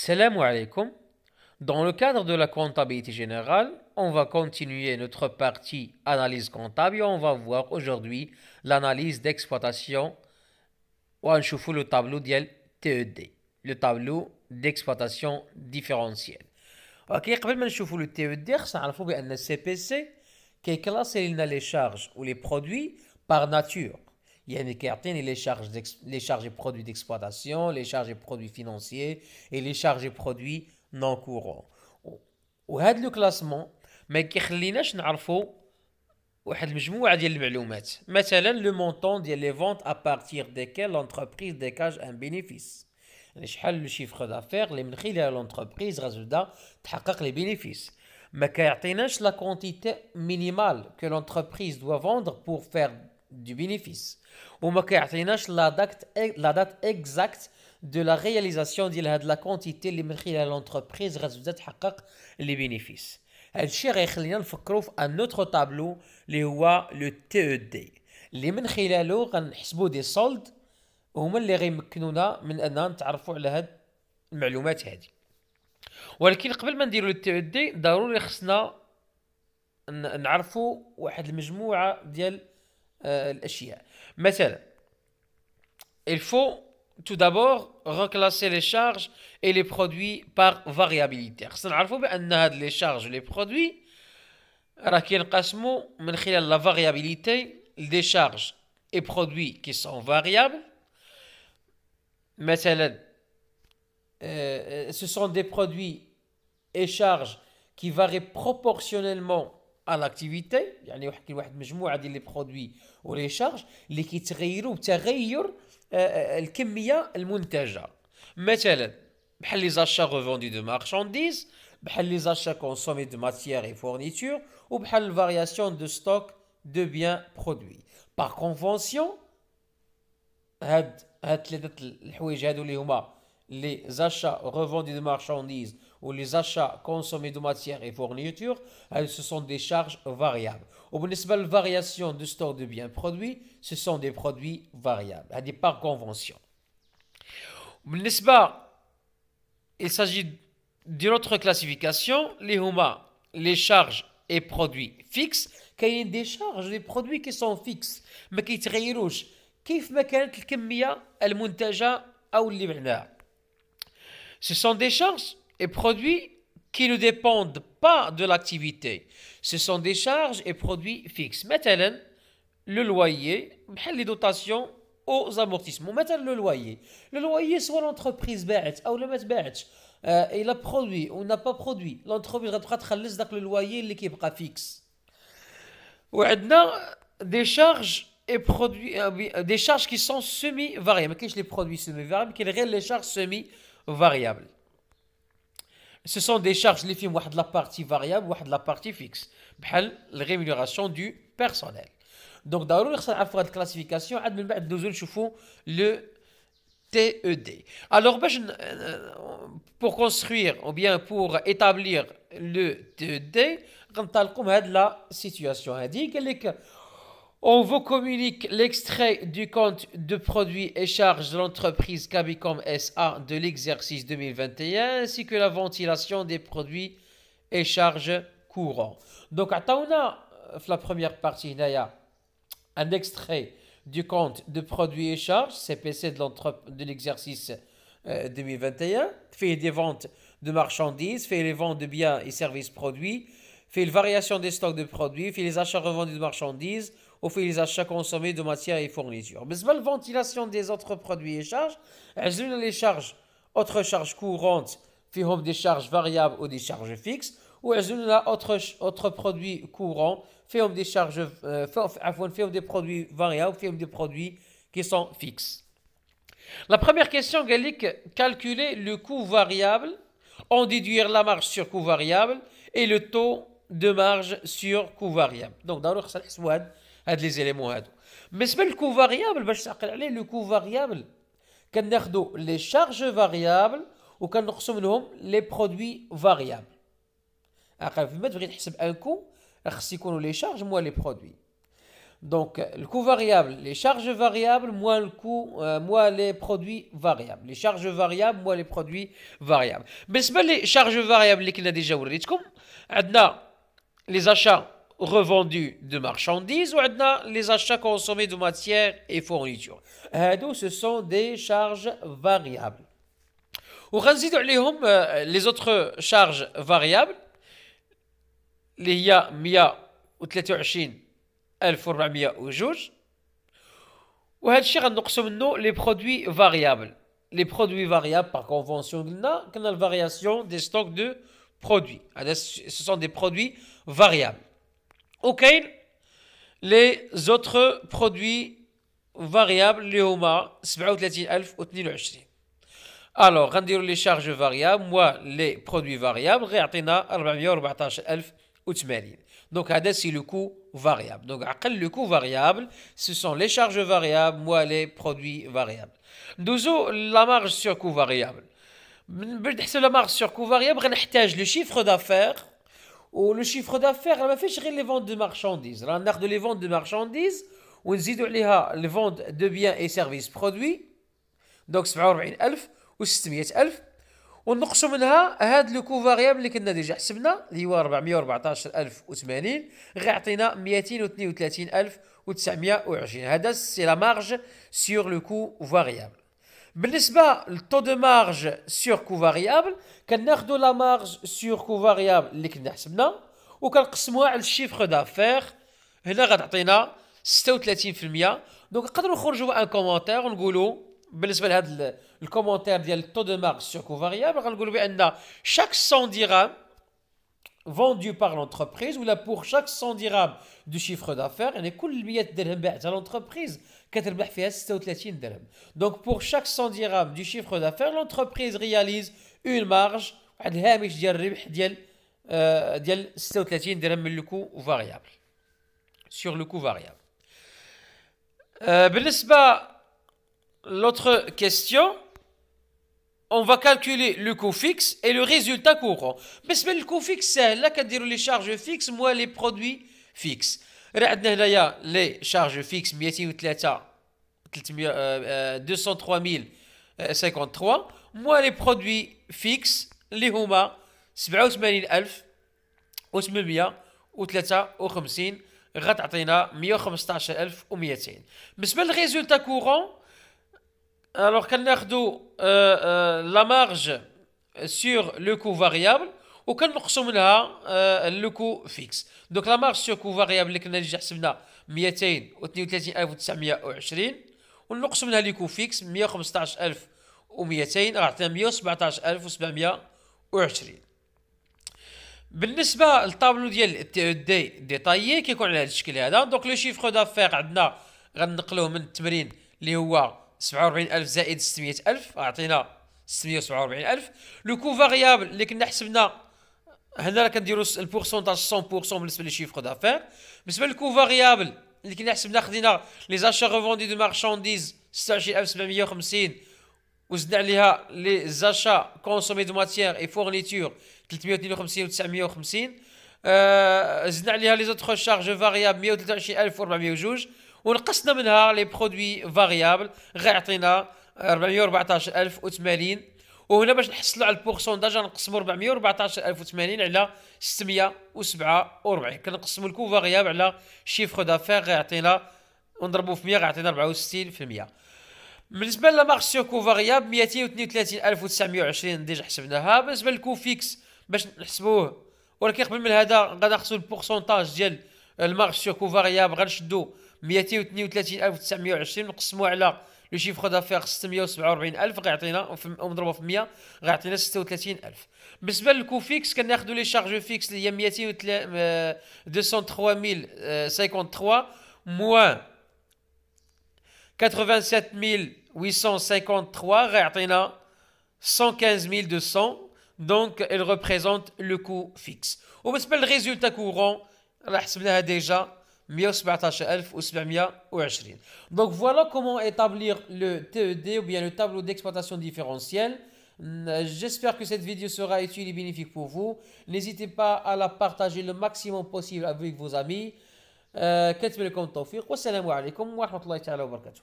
Salam alaikum. Dans le cadre de la comptabilité générale, on va continuer notre partie analyse comptable et on va voir aujourd'hui l'analyse d'exploitation وغنشوفوا le tableau ديال TED, le tableau d'exploitation différentielle. Ok, قبل ما نشوفوا le TED خصنا نعرفوا بأن CPC كيكلاسي لنا les charges ou les produits par nature. يعني كيعطيني les charges et produits d'exploitation, les charges et produits financiers et les charges et produits non courants. وهذا لو كلاسمون ما كيخليناش نعرفوا واحد المجموعه ديال المعلومات مثلا لو مونطون ديال لي فونت ا بارتير ديكيل لونتربريز ديكاج ان بينيفيس يعني شحال لو شيفر دافير اللي من خلال لونتربريز غتبدا تحقق لي بينيفيس ما كيعطيناش لا كونتيتي مينيمال كو لونتربريز دوا فوندر بور فير du bénéfice وما كيعطيناش لا دات اكزاكت de la réalisation ديال هاد لا كونتيتي اللي من خلال لونتربريز غتبدا تحقق لي بينيفيس. هادشي غيخلينا نفكروا في ان اوتر طابلو اللي هو لو تي او دي اللي من خلاله غنحسبوا دي سولد هما اللي غيمكنونا من اننا نتعرفوا على هاد المعلومات هادي. ولكن قبل ما نديروا التي او دي ضروري خصنا نعرفوا واحد المجموعه ديال الاشياء. مثلا il faut tout d'abord reclasser les charges et les produits par variabilité. خصنا نعرفوا بان هاد les charges les produits راه كينقسموا من خلال la variabilité des charges et produits qui sont variables. مثلا ce sont des produits et charges qui varient proportionnellement à l'activité. يعني واحد مجموعه ديال لي برودوي ولي شارج اللي كيتغيروا بتغير الكميه المنتجه. مثلا بحال لي زاشا ريفوندي دو مارشانديز بحال لي زاشا كونسومي دو ماتيير اي فورنيتور وبحال الفارياسيون دو ستوك دو بيان برودوي. باغ كونفونسيون هاد ثلاثه الحوايج هادو اللي هما لي زاشا ريفوندي دو مارشانديز ou les achats consommés de matières et fournitures, ce sont des charges variables. Ou بالنسبة للvariation de stock de biens produits, ce sont des produits variables, هذه par convention. بالنسبة, il s'agit d'une autre classification, les charges et produits fixes. كاين des charges, des produits qui sont fixes, ما كيتغيروش كيف ما كانت الكمية المنتجة أو اللي بعناها. Ce sont des charges et produits qui ne dépendent pas de l'activité. Ce sont des charges et produits fixes. Maintenant, le loyer, les dotations aux amortissements. Maintenant, le loyer, soit l'entreprise باعت أو ما تباعتش. Il a produit ou n'a pas produit. L'entreprise غتبقى تخلص داك le loyer اللي كيبقى fixe. وعندنا des charges et produits, des charges qui sont semi-variables. ما كاينش les produits semi-variables, كاين غير les charges semi-variables. Ce sont des charges اللي فيهم واحد la partie variable واحد la partie fixe بحال الريمونيراسيون دو بيرسونيل. دونك ضروري خصنا نعرفوا هاد الكلاسيفيكاسيون عاد من بعد ندوزو نشوفوا لو تي او دي. alors باش pour construire ou bien pour établir le TED غنطلقوا من هاد لا سيتوياسيون هادي. قال لك on vous communique l'extrait du compte de produits et charges de l'entreprise Cabicom SA de l'exercice 2021 ainsi que la ventilation des produits et charges courants. Donc, عطاونا في la première partie هنايا un extrait du compte de produits et charges CPC de l'exercice 2021 fait des ventes de marchandises, fait les ventes de biens et services produits, fait la variation des stocks de produits, fait les achats revendus de marchandises ou fait les achats consommés de matières et fournitures. Mais la ventilation des autres produits et charges, les charges, autres charges courantes, font des charges variables ou des charges fixes, ou autres produits courants, font des charges, font des produits variables, font des produits qui sont fixes. La première question, Gallic, calculer le coût variable, en déduire la marge sur coût variable et le taux de marge sur coût variable. Donc, d'abord, ça هاد les éléments هادو. بالنسبه للكو فاريابل باش تعقل عليه لو كو فاريابل كناخذوا لي شارج فاريابل وكنقصوا منهم لي برودوي فاريابل. عقل فيما تبغي تحسب ان كو خص يكونوا لي شارج موا لي برودوي. Donc, le coût variable, les charges variables, moins le coût, moins les produits variables. Les charges variables, moins les produits variables. بالنسبة les charges variables اللي كنا déjà وريتكم عندنا les achats revendus de marchandises ou عندنا les achats consommés de matières et fournitures. هادو ce sont des charges variables. وغنزيدوا عليهم les autres charges variables اللي هي 123,402 وهذا الشيء غنقصوا منه les produits variables. Les produits variables par convention قلنا la variation des stocks de produits. Ce sont des produits variables. OK, les autres produits variables اللي هما 37,022. Alors, غنديروا les charges variables moins les produits variables غيعطينا 414,080. Donc, هذا c'est le coût variable. Donc, le coût variable, ce sont les charges variables moins les produits variables. ندوزو la marge sur coût variable. باش نحسب la marge sur coût variable غنحتاج le chiffre d'affaires. Le chiffre d'affaires ما فيش غير les ventes de marchandises. راه ناخذ les ventes de marchandises ونزيدوا عليها les ventes de biens et services produits. Donc 47,600 ونقصوا منها هاد لو كو فاريابل اللي كنا ديجا حسبنا اللي هو 414,080 غيعطينا 232,920. هذا سي لا مارج سور لو كو فاريابل. بالنسبه للطو دو مارج سور كو فاريابل كناخذوا لا مارج سور كو فاريابل اللي كنا حسبنا وكنقسموها على الشيفر دافير. هنا غتعطينا 36%. دونك نقدروا نخرجوا ان كومونتير ونقولوا بالنسبه لهذا الكومونتير ديال التو دو مارج سور كو فاريابل غنقولوا بان chaque 100 dirhams vendu par l'entreprise ou là pour chaque 100 dirhams du chiffre d'affaires يعني كل 100 درهم باعتها l'entreprise كتربح فيها 36 درهم. Donc pour chaque 100 dirhams du chiffre d'affaires l'entreprise réalise une marge واحد الهامش ديال الربح ديال 36 درهم من لو كو فاريابل sur le coût variable. بالنسبه l'autre question, on va calculer le coût fixe et le résultat courant. Mais le coût fixe, c'est là qu'on dit les charges fixes moins les produits fixes. عندنا les charges fixes 203,053 moins les produits fixes اللي هما 87,853 غتعطينا 115,200. بالنسبة للريزولتا كورون alors كناخدو la marge sur le coût variable وكنقصوا منها le coût fixe. Donc la marge sur coût variable اللي كنا ديجا حسبنا 232,920 ونقصوا منها لي كو فيكس 115,200 غتعطينا 117,720. بالنسبه للطابلو ديال التي دي ديتايي كيكون على هذا الشكل هذا. دونك لو شيفر دافير عندنا غنقلوه من التمرين اللي هو 47,000 زائد 600,000 عطينا 647,000. لو كو فاريابل اللي كنا حسبنا هنا كنديروا البورسونتاج 100% بالنسبه للشيفر دافير. بالنسبه للكو فاريابل اللي كنا حسبنا خدينا لي زاشا ريفوندي دو مارشانديز 26,750 وزدنا عليها لي زاشا كونسومي دو ماتيير اي فورنيتور 352 و 950. زدنا عليها لي زوتر شارج فاريابل 123,402 ونقصنا منها لي برودوي فاريابل غيعطينا 414,080. وهنا باش نحصلوا على البورسونتاج غنقسموا 414,080 على 647 كنقسموا الكو فاريابل على شيفر دافير غيعطينا ونضربوا في 100 غيعطينا 64%. بالنسبه لا مارج سور كو فاريابل 232,920 ديجا حسبناها. بالنسبه للكو فيكس باش نحسبوه ولكن قبل من هذا غناخذوا البورسونتاج ديال المارج سور كو فاريابل غنشدوا 232,920 نقسموه على لو شيفر دافير 647,000 غيعطينا ونضربوه في 100 غيعطينا 36,000. بالنسبه للكو فيكس كناخذوا لي شارج فيكس اللي هي 203,053 موان 87,853 غيعطينا 115,200. دونك elle représente le coût fixe. وبالنسبه للريزولتا كورون راه حسبناها ديجا 117,720. Donc voilà comment établir le TED ou bien le tableau d'exploitation différentielle. J'espère que cette vidéo sera utile et bénéfique pour vous. N'hésitez pas à la partager le maximum possible avec vos amis. كنتمنى لكم التوفيق، والسلام عليكم ورحمة الله تعالى وبركاته.